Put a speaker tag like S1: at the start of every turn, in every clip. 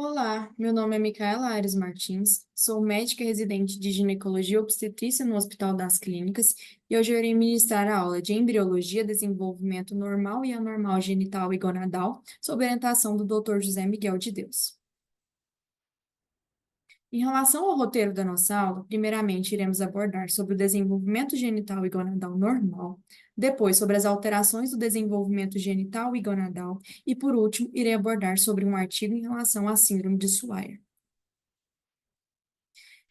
S1: Olá, meu nome é Micaela Aires Martins, sou médica residente de ginecologia e obstetrícia no Hospital das Clínicas e hoje eu irei ministrar a aula de embriologia, desenvolvimento normal e anormal genital e gonadal, sob orientação do Dr. José Miguel de Deus. Em relação ao roteiro da nossa aula, primeiramente iremos abordar sobre o desenvolvimento genital e gonadal normal, depois sobre as alterações do desenvolvimento genital e gonadal e, por último, irei abordar sobre um artigo em relação à síndrome de Swyer.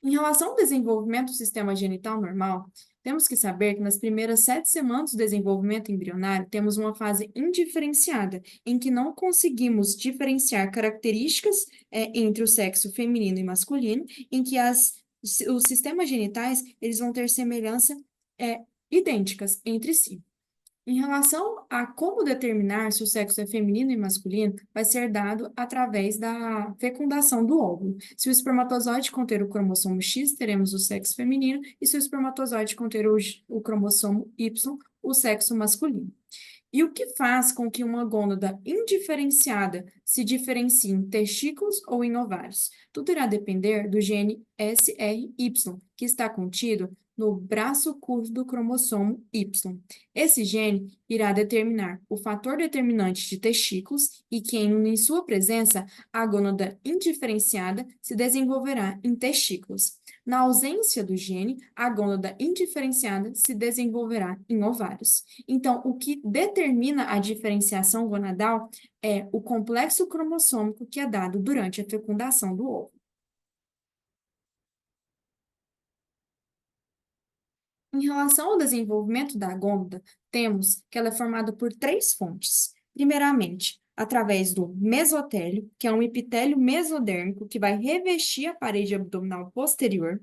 S1: Em relação ao desenvolvimento do sistema genital normal, temos que saber que nas primeiras 7 semanas do desenvolvimento embrionário, temos uma fase indiferenciada, em que não conseguimos diferenciar características entre o sexo feminino e masculino, em que os sistemas genitais eles vão ter semelhança é, idênticas entre si. Em relação a como determinar se o sexo é feminino e masculino, vai ser dado através da fecundação do óvulo. Se o espermatozoide conter o cromossomo X, teremos o sexo feminino, e se o espermatozoide conter o cromossomo Y, o sexo masculino. E o que faz com que uma gônada indiferenciada se diferencie em testículos ou em ovários? Tudo irá depender do gene SRY, que está contido no braço curto do cromossomo Y. Esse gene irá determinar o fator determinante de testículos e que, em sua presença, a gônada indiferenciada se desenvolverá em testículos. Na ausência do gene, a gônada indiferenciada se desenvolverá em ovários. Então, o que determina a diferenciação gonadal é o complexo cromossômico que é dado durante a fecundação do ovo. Em relação ao desenvolvimento da gônada, temos que ela é formada por três fontes. Primeiramente, através do mesotélio, que é um epitélio mesodérmico que vai revestir a parede abdominal posterior,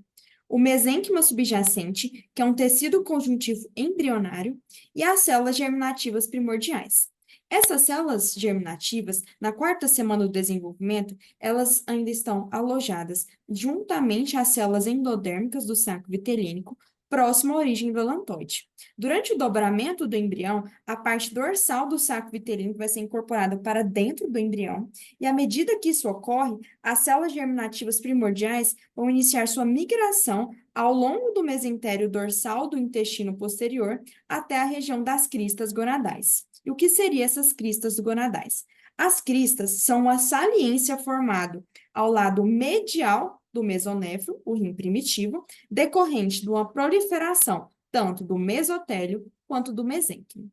S1: o mesênquima subjacente, que é um tecido conjuntivo embrionário, e as células germinativas primordiais. Essas células germinativas, na quarta semana do desenvolvimento, elas ainda estão alojadas juntamente às células endodérmicas do saco vitelínico, próximo à origem do elantoide. Durante o dobramento do embrião, a parte dorsal do saco vitelínico vai ser incorporada para dentro do embrião, e à medida que isso ocorre, as células germinativas primordiais vão iniciar sua migração ao longo do mesentério dorsal do intestino posterior até a região das cristas gonadais. E o que seriam essas cristas gonadais? As cristas são uma saliência formada ao lado medial do mesonéfro, o rim primitivo, decorrente de uma proliferação tanto do mesotélio quanto do mesênquimo.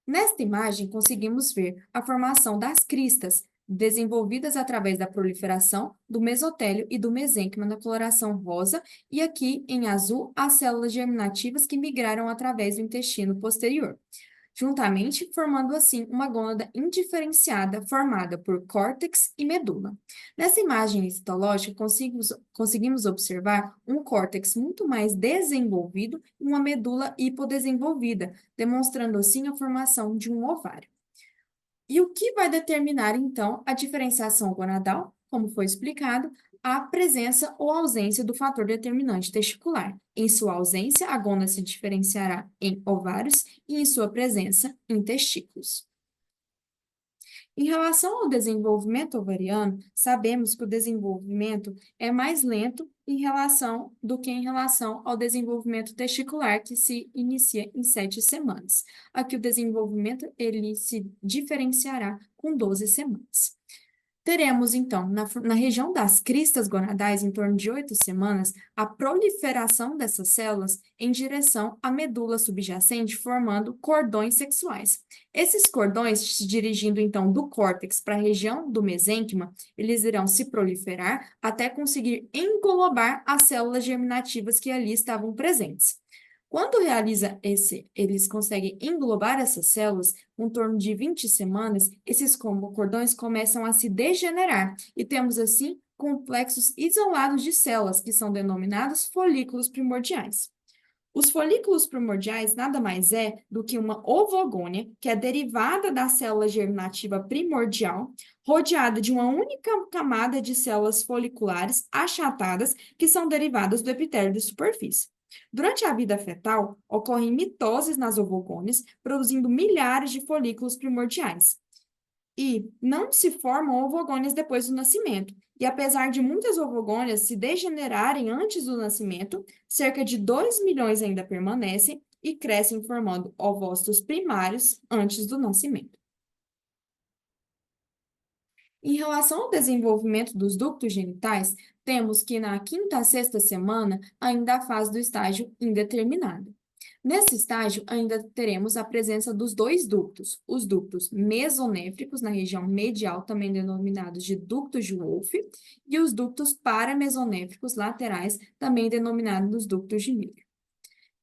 S1: Nesta imagem, conseguimos ver a formação das cristas, desenvolvidas através da proliferação do mesotélio e do mesênquima na coloração rosa, e aqui em azul, as células germinativas que migraram através do intestino posterior, juntamente formando assim uma gônada indiferenciada formada por córtex e medula. Nessa imagem histológica, conseguimos observar um córtex muito mais desenvolvido e uma medula hipodesenvolvida, demonstrando assim a formação de um ovário. E o que vai determinar, então, a diferenciação gonadal? Como foi explicado, a presença ou ausência do fator determinante testicular. Em sua ausência, a gônada se diferenciará em ovários e, em sua presença, em testículos. Em relação ao desenvolvimento ovariano, sabemos que o desenvolvimento é mais lento do que em relação ao desenvolvimento testicular, que se inicia em 7 semanas. Aqui o desenvolvimento ele se diferenciará com 12 semanas. Teremos, então, na região das cristas gonadais, em torno de 8 semanas, a proliferação dessas células em direção à medula subjacente, formando cordões sexuais. Esses cordões, se dirigindo, então, do córtex para a região do mesênquima, eles irão se proliferar até conseguir englobar as células germinativas que ali estavam presentes. Quando eles conseguem englobar essas células, em torno de 20 semanas, esses cordões começam a se degenerar e temos, assim, complexos isolados de células, que são denominados folículos primordiais. Os folículos primordiais nada mais é do que uma ovogônia, que é derivada da célula germinativa primordial, rodeada de uma única camada de células foliculares achatadas, que são derivadas do epitélio de superfície. Durante a vida fetal, ocorrem mitoses nas ovogônias, produzindo milhares de folículos primordiais. E não se formam ovogônias depois do nascimento. E apesar de muitas ovogônias se degenerarem antes do nascimento, cerca de 2 milhões ainda permanecem e crescem formando ovócitos primários antes do nascimento. Em relação ao desenvolvimento dos ductos genitais, temos que na quinta a sexta semana ainda a fase do estágio indeterminado. Nesse estágio, ainda teremos a presença dos dois ductos, os ductos mesonéfricos na região medial, também denominados de ductos de Wolff, e os ductos paramesonéfricos laterais, também denominados ductos de Miller.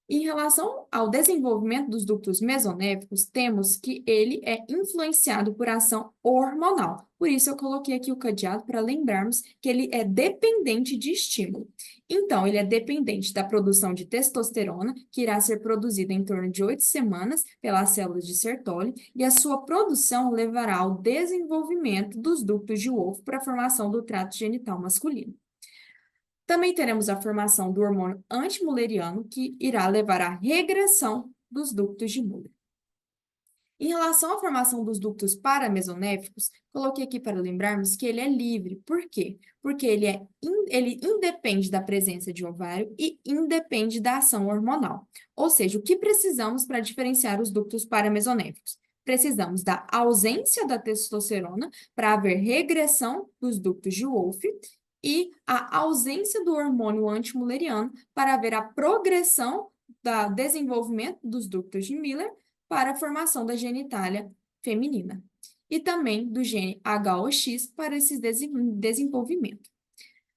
S1: Em relação ao desenvolvimento dos ductos mesonéficos, temos que ele é influenciado por ação hormonal. Por isso, eu coloquei aqui o cadeado para lembrarmos que ele é dependente de estímulo. Então, ele é dependente da produção de testosterona, que irá ser produzida em torno de 8 semanas pelas células de Sertoli, e a sua produção levará ao desenvolvimento dos ductos de Wolff para a formação do trato genital masculino. Também teremos a formação do hormônio antimuleriano, que irá levar à regressão dos ductos de Muller. Em relação à formação dos ductos paramesonéficos, coloquei aqui para lembrarmos que ele é livre. Por quê? Porque ele independe da presença de ovário e independe da ação hormonal. Ou seja, o que precisamos para diferenciar os ductos paramesonéficos? Precisamos da ausência da testosterona para haver regressão dos ductos de Wolff e a ausência do hormônio antimuleriano para haver a progressão do desenvolvimento dos ductos de Miller para a formação da genitália feminina e também do gene HOX para esse desenvolvimento.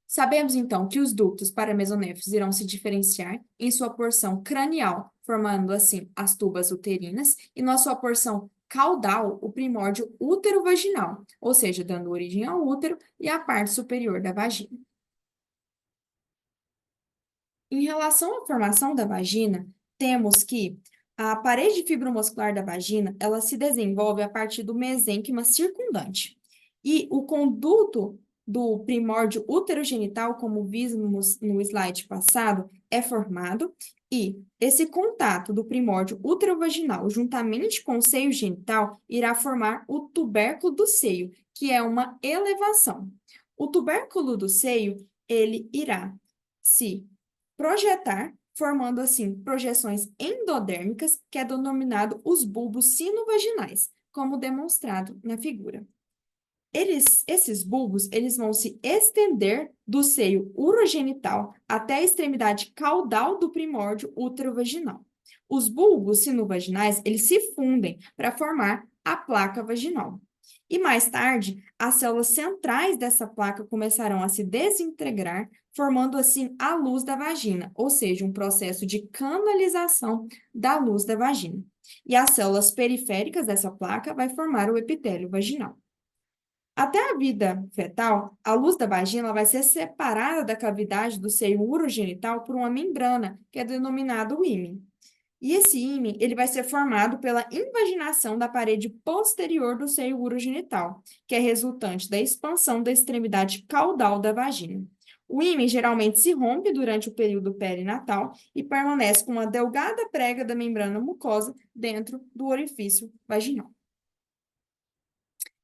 S1: Sabemos, então, que os ductos paramesonéficos irão se diferenciar em sua porção cranial, formando, assim, as tubas uterinas, e na sua porção caudal, o primórdio útero-vaginal, ou seja, dando origem ao útero e à parte superior da vagina. Em relação à formação da vagina, temos que a parede fibromuscular da vagina, ela se desenvolve a partir do mesênquima circundante. E o conduto do primórdio uterogenital, como vimos no slide passado, é formado e esse contato do primórdio uterovaginal juntamente com o seio genital irá formar o tubérculo do seio, que é uma elevação. O tubérculo do seio, ele irá se projetar, formando assim projeções endodérmicas, que é denominado os bulbos sinovaginais, como demonstrado na figura. Esses bulbos, eles vão se estender do seio urogenital até a extremidade caudal do primórdio útero-vaginal. Os bulbos sinovaginais, eles se fundem para formar a placa vaginal. E mais tarde, as células centrais dessa placa começarão a se desintegrar, formando assim a luz da vagina, ou seja, um processo de canalização da luz da vagina. E as células periféricas dessa placa vai formar o epitélio vaginal. Até a vida fetal, a luz da vagina vai ser separada da cavidade do seio urogenital por uma membrana, que é denominado ímen. E esse ímen, ele vai ser formado pela invaginação da parede posterior do seio urogenital, que é resultante da expansão da extremidade caudal da vagina. O ímen geralmente se rompe durante o período perinatal e permanece com uma delgada prega da membrana mucosa dentro do orifício vaginal.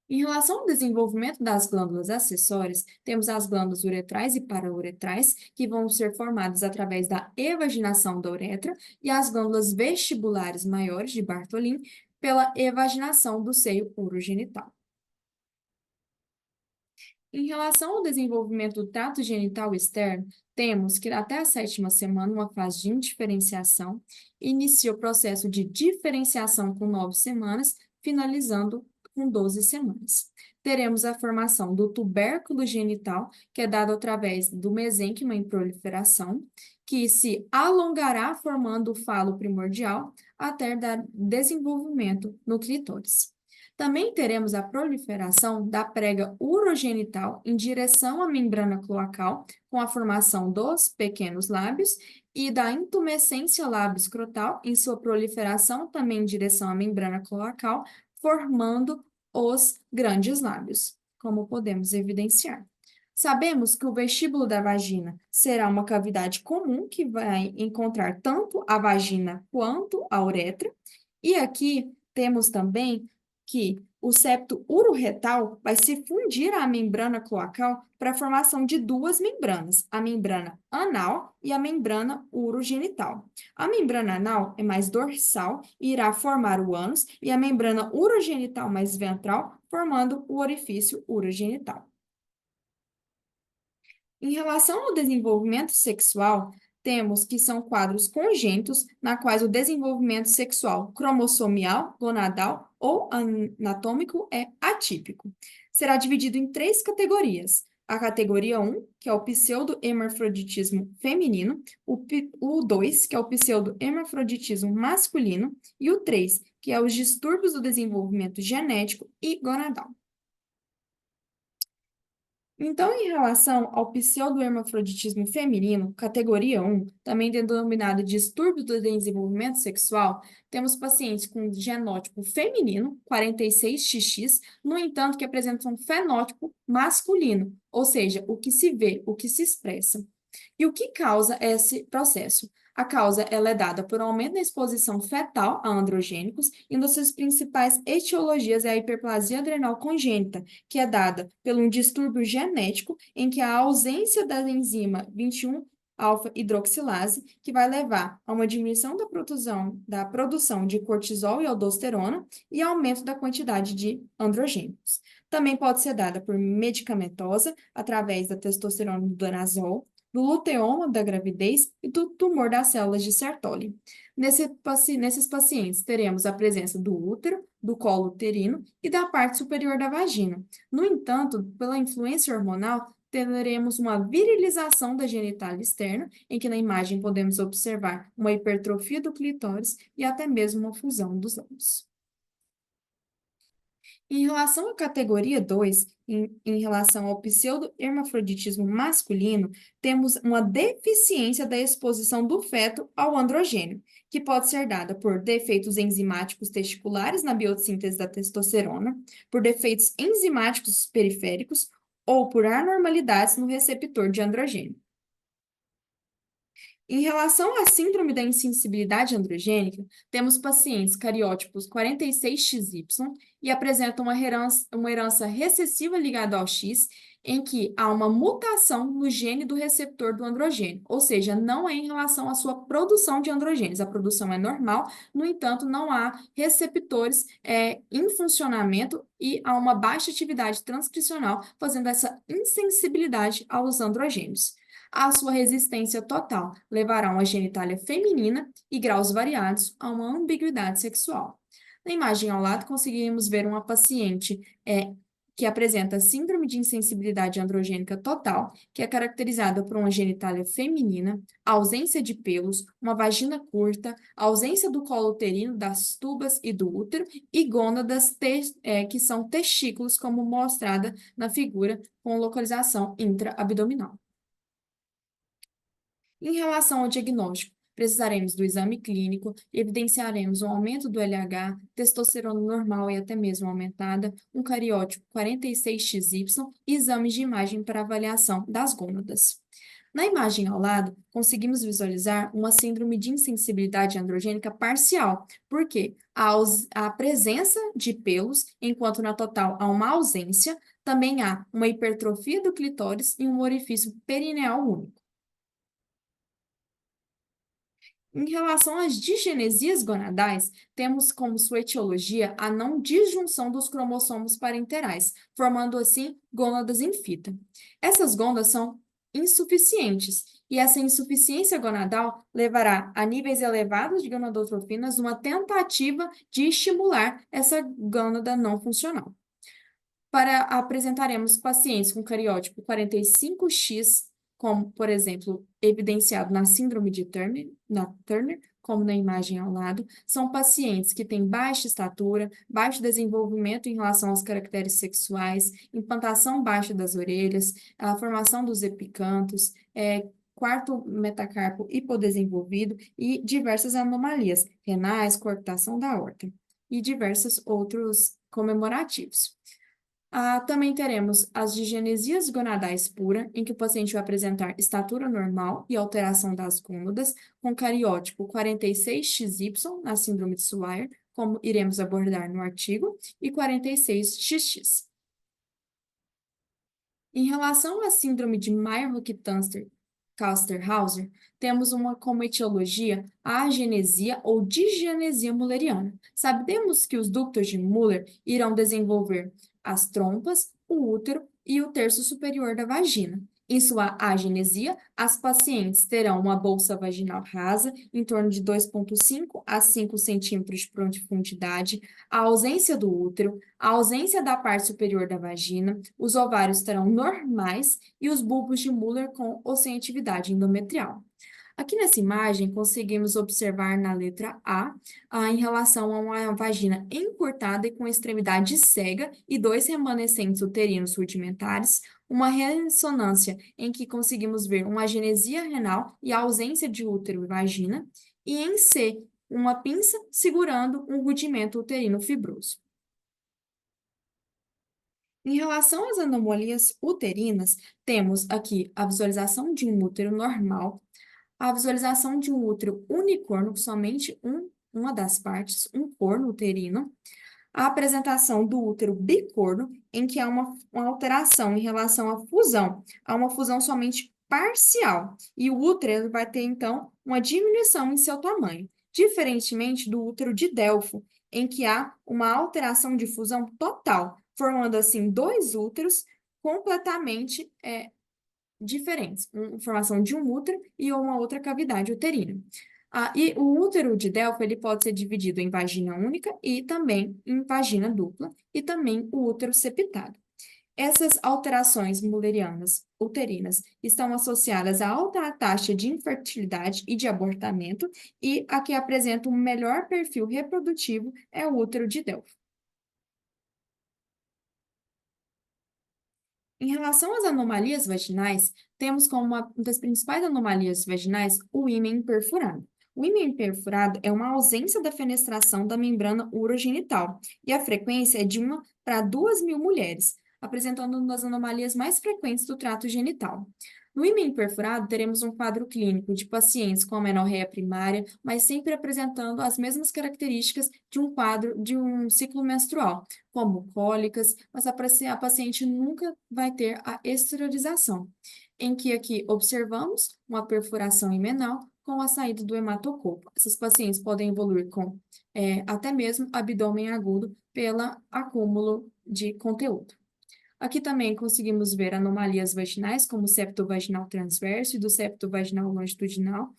S1: Em relação ao desenvolvimento das glândulas acessórias, temos as glândulas uretrais e parauretrais, que vão ser formadas através da evaginação da uretra, e as glândulas vestibulares maiores de Bartholin, pela evaginação do seio urogenital. Em relação ao desenvolvimento do trato genital externo, temos que até a 7ª semana, uma fase de indiferenciação, inicia o processo de diferenciação com 9 semanas, finalizando com 12 semanas. Teremos a formação do tubérculo genital, que é dado através do mesênquima em proliferação, que se alongará formando o falo primordial até dar desenvolvimento no clitóris. Também teremos a proliferação da prega urogenital em direção à membrana cloacal, com a formação dos pequenos lábios, e da intumescência lábio-escrotal em sua proliferação também em direção à membrana cloacal, formando os grandes lábios, como podemos evidenciar. Sabemos que o vestíbulo da vagina será uma cavidade comum que vai encontrar tanto a vagina quanto a uretra, e aqui temos também que o septo uroretal vai se fundir à membrana cloacal para a formação de duas membranas, a membrana anal e a membrana urogenital. A membrana anal é mais dorsal e irá formar o ânus, e a membrana urogenital mais ventral, formando o orifício urogenital. Em relação ao desenvolvimento sexual, temos que são quadros congênitos, na quais o desenvolvimento sexual cromossomial, gonadal ou anatômico é atípico. Será dividido em três categorias. A categoria 1, que é o pseudo-hermafroditismo feminino, o 2, que é o pseudo-hermafroditismo masculino, e o 3, que é os distúrbios do desenvolvimento genético e gonadal. Então, em relação ao pseudohermafroditismo feminino, categoria 1, também denominado distúrbio do desenvolvimento sexual, temos pacientes com genótipo feminino, 46XX, no entanto, que apresentam um fenótipo masculino, ou seja, o que se vê, o que se expressa. E o que causa esse processo? A causa ela é dada por aumento da exposição fetal a androgênicos, e uma das suas principais etiologias é a hiperplasia adrenal congênita, que é dada por um distúrbio genético em que a ausência da enzima 21-alfa-hidroxilase, que vai levar a uma diminuição da produção de cortisol e aldosterona e aumento da quantidade de androgênicos. Também pode ser dada por medicamentosa, através da testosterona do danazol, do luteoma da gravidez e do tumor das células de Sertoli. Nesses pacientes, teremos a presença do útero, do colo uterino e da parte superior da vagina. No entanto, pela influência hormonal, teremos uma virilização da genitália externa, em que na imagem podemos observar uma hipertrofia do clitóris e até mesmo uma fusão dos lábios. Em relação à categoria 2, em relação ao pseudo-hermafroditismo masculino, temos uma deficiência da exposição do feto ao androgênio, que pode ser dada por defeitos enzimáticos testiculares na biossíntese da testosterona, por defeitos enzimáticos periféricos ou por anormalidades no receptor de androgênio. Em relação à síndrome da insensibilidade androgênica, temos pacientes cariótipos 46XY e apresentam uma herança recessiva ligada ao X, em que há uma mutação no gene do receptor do androgênio, ou seja, não é em relação à sua produção de androgênios, a produção é normal, no entanto, não há receptores em funcionamento e há uma baixa atividade transcricional, fazendo essa insensibilidade aos androgênios. A sua resistência total levará a uma genitália feminina e graus variados a uma ambiguidade sexual. Na imagem ao lado, conseguimos ver uma paciente que apresenta síndrome de insensibilidade androgênica total, que é caracterizada por uma genitália feminina, ausência de pelos, uma vagina curta, ausência do colo uterino, das tubas e do útero, e gônadas que são testículos, como mostrada na figura, com localização intraabdominal. Em relação ao diagnóstico, precisaremos do exame clínico, evidenciaremos um aumento do LH, testosterona normal e até mesmo aumentada, um cariótipo 46XY e exames de imagem para avaliação das gônadas. Na imagem ao lado, conseguimos visualizar uma síndrome de insensibilidade androgênica parcial, porque a presença de pelos, enquanto na total há uma ausência, também há uma hipertrofia do clitóris e um orifício perineal único. Em relação às disgenesias gonadais, temos como sua etiologia a não disjunção dos cromossomos parenterais, formando assim gônadas em fita. Essas gônadas são insuficientes, e essa insuficiência gonadal levará a níveis elevados de gonadotrofinas numa tentativa de estimular essa gônada não funcional. Apresentaremos pacientes com cariótipo 45X, como, por exemplo, evidenciado na síndrome de Turner, como na imagem ao lado, são pacientes que têm baixa estatura, baixo desenvolvimento em relação aos caracteres sexuais, implantação baixa das orelhas, a formação dos epicantos, quarto metacarpo hipodesenvolvido e diversas anomalias renais, coarctação da aorta e diversos outros comemorativos. Também teremos as disgenesias gonadais pura, em que o paciente vai apresentar estatura normal e alteração das gônadas, com cariótipo 46XY na síndrome de Swyer, como iremos abordar no artigo, e 46XX. Em relação à síndrome de Mayer-Rokitansky-Küster-Hauser, temos como etiologia a agenesia ou disgenesia mulleriana. Sabemos que os ductos de Muller irão desenvolver as trompas, o útero e o terço superior da vagina. Em sua agenesia, as pacientes terão uma bolsa vaginal rasa, em torno de 2,5 a 5 centímetros de profundidade, a ausência do útero, a ausência da parte superior da vagina, os ovários estarão normais e os bulbos de Muller ou sem atividade endometrial. Aqui nessa imagem, conseguimos observar na letra A, em relação a uma vagina encurtada e com extremidade cega e dois remanescentes uterinos rudimentares, uma ressonância em que conseguimos ver uma agenesia renal e a ausência de útero e vagina, e em C, uma pinça segurando um rudimento uterino fibroso. Em relação às anomalias uterinas, temos aqui a visualização de um útero normal, a visualização de um útero unicorno, somente uma das partes, um corno uterino, a apresentação do útero bicorno, em que há uma alteração em relação à fusão, há uma fusão somente parcial, e o útero ele vai ter, então, uma diminuição em seu tamanho, diferentemente do útero de Delfo, em que há uma alteração de fusão total, formando, assim, dois úteros completamente diferentes, uma formação de um útero e uma outra cavidade uterina. E o útero de Delfo ele pode ser dividido em vagina única e também em vagina dupla, e também o útero septado. Essas alterações mullerianas uterinas estão associadas à alta taxa de infertilidade e de abortamento, e a que apresenta um melhor perfil reprodutivo é o útero de Delfo. Em relação às anomalias vaginais, temos como uma das principais anomalias vaginais o ímen perfurado. O ímen perfurado é uma ausência da fenestração da membrana urogenital, e a frequência é de 1 para 2.000 mulheres, apresentando uma das anomalias mais frequentes do trato genital. No ímen perfurado, teremos um quadro clínico de pacientes com amenorreia primária, mas sempre apresentando as mesmas características de um quadro de um ciclo menstrual, como cólicas, mas a paciente nunca vai ter a esterilização, em que aqui observamos uma perfuração imenal com a saída do hematococo. Essas pacientes podem evoluir com até mesmo abdômen agudo pelo acúmulo de conteúdo. Aqui também conseguimos ver anomalias vaginais, como o septo vaginal transverso e do septo vaginal longitudinal,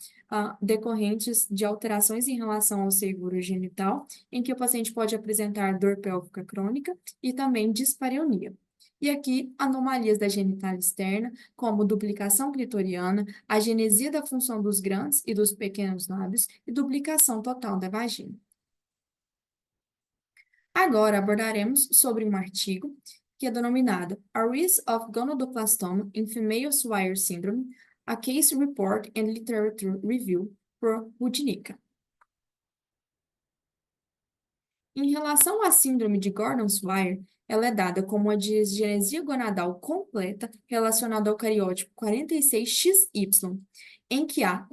S1: decorrentes de alterações em relação ao seio urogenital, em que o paciente pode apresentar dor pélvica crônica e também dispareunia. E aqui, anomalias da genitália externa, como duplicação clitoriana, agenesia da função dos grandes e dos pequenos lábios e duplicação total da vagina. Agora abordaremos sobre um artigo que é denominado A Risk of Gonadoblastoma in Female Swyer Syndrome, a Case Report and Literature Review, por Rudnicka. Em relação à síndrome de Gordon-Swyer, ela é dada como uma disgenesia gonadal completa relacionada ao cariótipo 46XY, em que a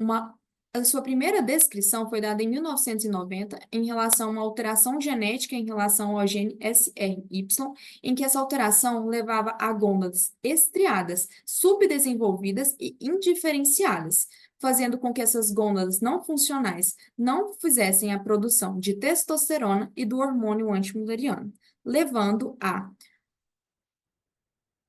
S1: sua primeira descrição foi dada em 1990 em relação a uma alteração genética em relação ao gene SRY, em que essa alteração levava a gônadas estriadas, subdesenvolvidas e indiferenciadas, fazendo com que essas gônadas não funcionais não fizessem a produção de testosterona e do hormônio antimulleriano, levando a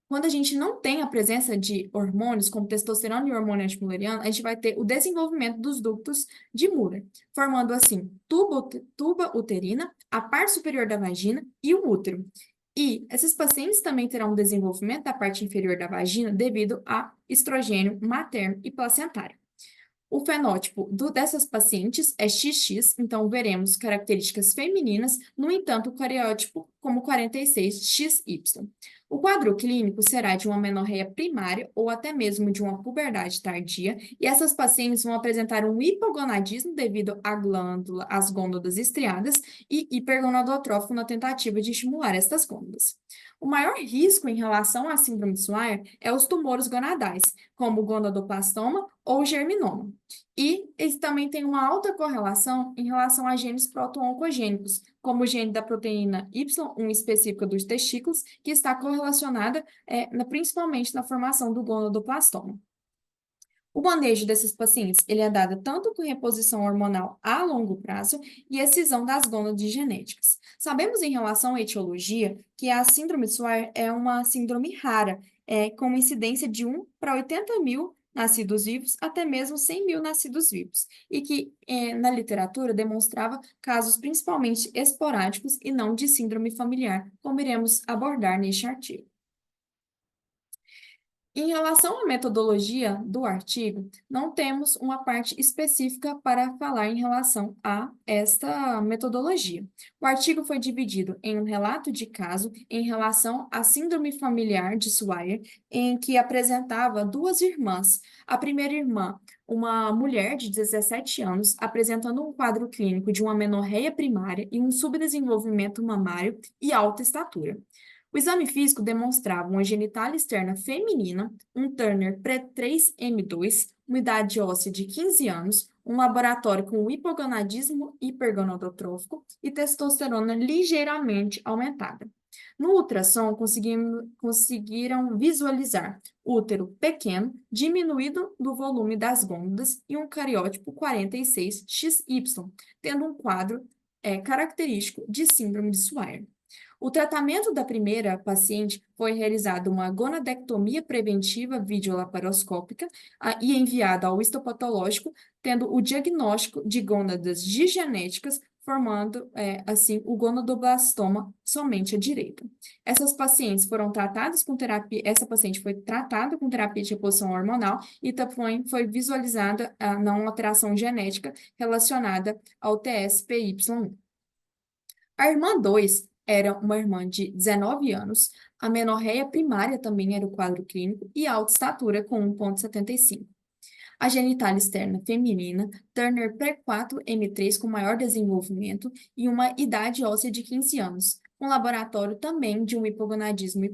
S1: quando a gente não tem a presença de hormônios, como testosterona e hormônio antimulleriano, a gente vai ter o desenvolvimento dos ductos de Muller, formando assim tuba uterina, a parte superior da vagina e o útero. E esses pacientes também terão um desenvolvimento da parte inferior da vagina devido a estrogênio materno e placentário. O fenótipo dessas pacientes é XX, então veremos características femininas, no entanto, o cariótipo como 46XY. O quadro clínico será de uma menorreia primária ou até mesmo de uma puberdade tardia, e essas pacientes vão apresentar um hipogonadismo devido à glândula, às gônadas estriadas e hipergonadotrófico na tentativa de estimular estas gônadas. O maior risco em relação à síndrome de Swyer é os tumores gonadais, como o gonadoblastoma ou germinoma. E eles também têm uma alta correlação em relação a genes proto-oncogênicos, como o gene da proteína Y1 específica dos testículos, que está correlacionada principalmente na formação do gonadoblastoma. O manejo desses pacientes, ele é dado tanto com reposição hormonal a longo prazo e excisão das gônadas genéticas. Sabemos em relação à etiologia que a síndrome de Swyer é uma síndrome rara, com uma incidência de 1 para 80 mil nascidos vivos, até mesmo 100 mil nascidos vivos, e que na literatura demonstrava casos principalmente esporádicos e não de síndrome familiar, como iremos abordar neste artigo. Em relação à metodologia do artigo, não temos uma parte específica para falar em relação a esta metodologia. O artigo foi dividido em um relato de caso em relação à síndrome familiar de Swyer, em que apresentava duas irmãs. A primeira irmã, uma mulher de 17 anos, apresentando um quadro clínico de uma menorreia primária e um subdesenvolvimento mamário e alta estatura. O exame físico demonstrava uma genitália externa feminina, um Turner pré-3M2, uma idade óssea de 15 anos, um laboratório com hipogonadismo hipergonadotrófico e testosterona ligeiramente aumentada. No ultrassom, conseguiram visualizar útero pequeno, diminuído do volume das gônadas e um cariótipo 46XY, tendo um quadro característico de síndrome de Swyer. O tratamento da primeira paciente foi realizado uma gonadectomia preventiva videolaparoscópica e enviada ao histopatológico, tendo o diagnóstico de gônadas digenéticas, formando, assim, o gonadoblastoma somente à direita. Essas pacientes foram tratadas com terapia, essa paciente foi tratada com terapia de reposição hormonal e também foi visualizada a não alteração genética relacionada ao TSPY1. A irmã 2 era uma irmã de 19 anos, a menorreia primária também era o quadro clínico e alta estatura com 1,75. A genitália externa feminina, Turner pré-4M3 com maior desenvolvimento e uma idade óssea de 15 anos, um laboratório também de um hipogonadismo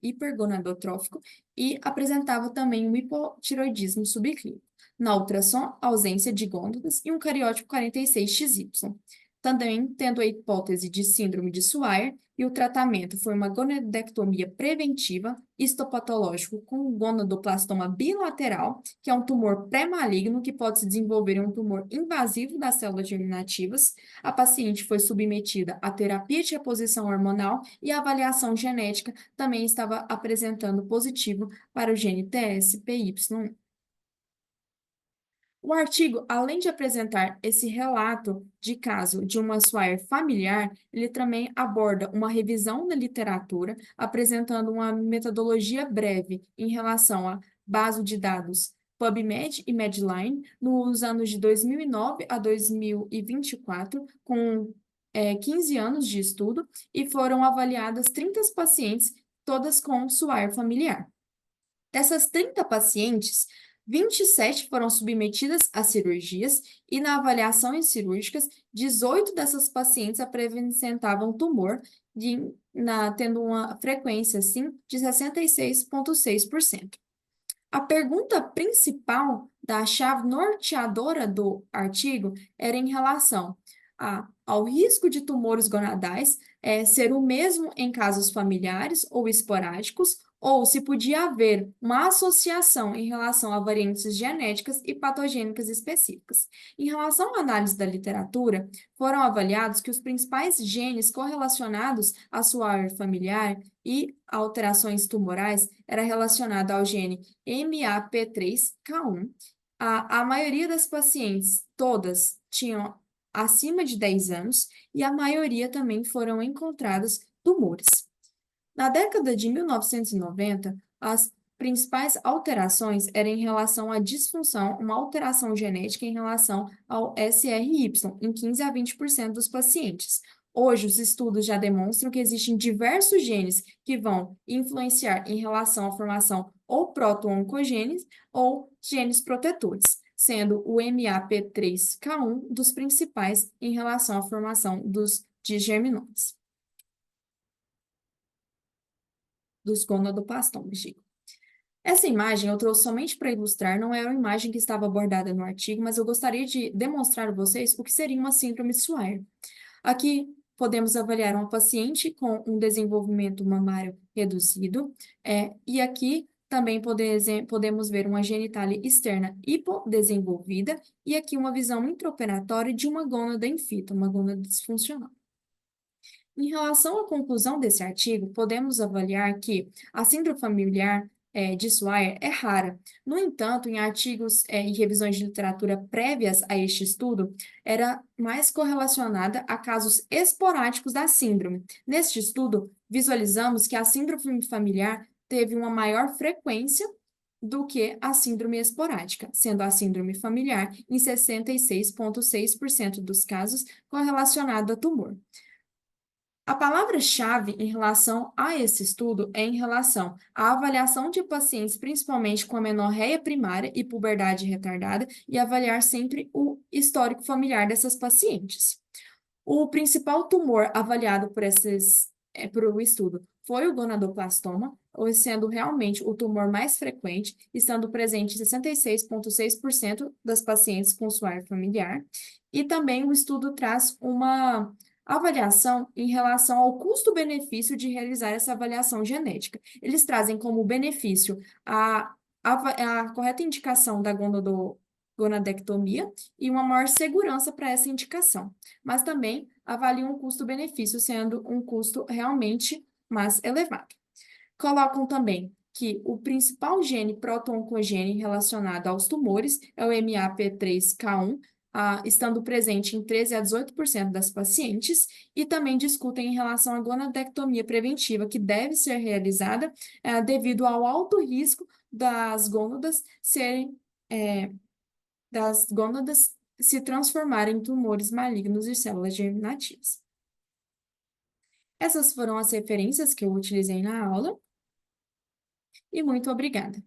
S1: hipergonadotrófico e apresentava também um hipotiroidismo subclínico. Na ultrassom, ausência de gônadas e um cariótipo 46XY. Também tendo a hipótese de síndrome de Swyer, e o tratamento foi uma gonadectomia preventiva histopatológico com gonadoblastoma bilateral, que é um tumor pré-maligno que pode se desenvolver em um tumor invasivo das células germinativas. A paciente foi submetida a terapia de reposição hormonal e a avaliação genética também estava apresentando positivo para o gene TSPY1. O artigo, além de apresentar esse relato de caso de uma Swyer familiar, ele também aborda uma revisão da literatura, apresentando uma metodologia breve em relação à base de dados PubMed e Medline nos anos de 2009 a 2024, com 15 anos de estudo, e foram avaliadas 30 pacientes, todas com Swyer familiar. Dessas 30 pacientes, 27 foram submetidas a cirurgias e, na avaliações cirúrgicas, 18 dessas pacientes apresentavam tumor, tendo uma frequência, assim, de 66,6%. A pergunta principal da chave norteadora do artigo era em relação ao risco de tumores gonadais ser o mesmo em casos familiares ou esporádicos, ou se podia haver uma associação em relação a variantes genéticas e patogênicas específicas. Em relação à análise da literatura, foram avaliados que os principais genes correlacionados à Swyer familiar e alterações tumorais era relacionado ao gene MAP3K1. A maioria das pacientes, todas, tinham acima de 10 anos e a maioria também foram encontrados tumores. Na década de 1990, as principais alterações eram em relação à disfunção, uma alteração genética em relação ao SRY, em 15 a 20% dos pacientes. Hoje, os estudos já demonstram que existem diversos genes que vão influenciar em relação à formação ou proto-oncogenes ou genes protetores, sendo o MAP3K1 dos principais em relação à formação de germinomas, dos gonadoplastómeos, digo. Essa imagem eu trouxe somente para ilustrar, não era uma imagem que estava abordada no artigo, mas eu gostaria de demonstrar a vocês o que seria uma síndrome de Swyer. Aqui podemos avaliar uma paciente com um desenvolvimento mamário reduzido, e aqui também podemos ver uma genitália externa hipodesenvolvida e aqui uma visão intraoperatória de uma gônada em fita, uma gônada disfuncional. Em relação à conclusão desse artigo, podemos avaliar que a síndrome familiar de Swyer é rara. No entanto, em artigos e revisões de literatura prévias a este estudo, era mais correlacionada a casos esporádicos da síndrome. Neste estudo, visualizamos que a síndrome familiar teve uma maior frequência do que a síndrome esporádica, sendo a síndrome familiar em 66,6% dos casos correlacionada a tumor. A palavra-chave em relação a esse estudo é em relação à avaliação de pacientes, principalmente com amenorreia primária e puberdade retardada, e avaliar sempre o histórico familiar dessas pacientes. O principal tumor avaliado por o estudo foi o gonadoplastoma, sendo realmente o tumor mais frequente, estando presente em 66,6% das pacientes com Swyer familiar. E também o estudo traz uma avaliação em relação ao custo-benefício de realizar essa avaliação genética. Eles trazem como benefício a correta indicação da gonadectomia e uma maior segurança para essa indicação, mas também avaliam o custo-benefício, sendo um custo realmente mais elevado. Colocam também que o principal gene proto-oncogene relacionado aos tumores é o MAP3K1, estando presente em 13 a 18% das pacientes, e também discutem em relação à gonadectomia preventiva, que deve ser realizada devido ao alto risco das gônadas se transformarem em tumores malignos de células germinativas. Essas foram as referências que eu utilizei na aula, e muito obrigada.